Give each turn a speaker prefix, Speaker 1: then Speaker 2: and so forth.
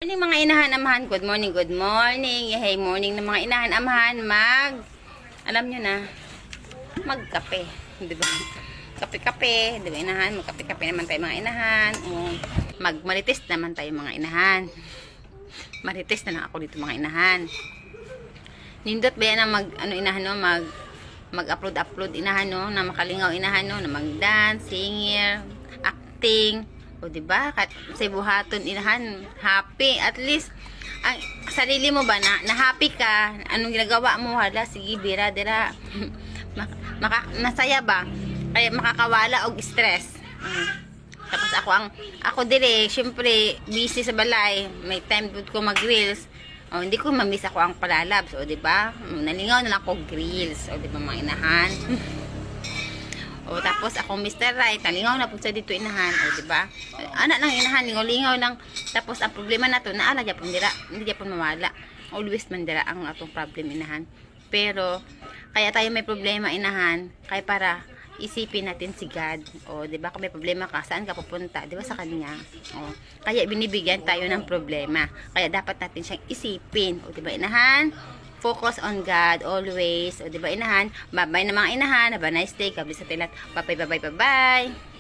Speaker 1: Morning mga inahan, amahan. Good morning, good morning. Hey, morning ng mga inahan, amahan. Alam nyo na, magkape. Di ba? Kape-kape. Di ba inahan? Magkape-kape naman tayo mga inahan. Marites naman tayo mga inahan. Marites na lang ako dito mga inahan. Nindot ba yan na inahan no? Mag-upload inahan no? Na makalingaw inahan no? Na mag-dance, singer, acting. O diba? Sa buhaton inahan, happy. At least, ang sarili mo ba na happy ka? Anong ginagawa mo? Hala, sige, bira, dira. Masaya ba? Kaya makakawala og stress. Tapos ako dire, syempre, busy sa balay. May time ko mag-reels. O, hindi ko mamiss ako ang palalabs. O, diba? Nalingaw na lang ako grills. O, diba, mga inahan? O, tapos ako Mr. Right, nalingaw na po sa dito inahan. O, diba? Anak lang inahan, lingaw-lingaw lang. Tapos, ang problema na to, naala dyan po dira. Hindi dyan po mawala. Always man dira ang atong problem inahan. Pero, kaya tayo may problema inahan, kaya para isipin natin si God. O, diba? Kung may problema ka, saan ka pupunta? Diba sa Kanya? O, kaya binibigyan tayo ng problema. Kaya dapat natin siyang isipin. O, diba inahan? Focus on God always. O, diba inahan? Bye-bye na mga inahan. Have a nice day. God bless sa tilat. Bye-bye, bye-bye, bye-bye.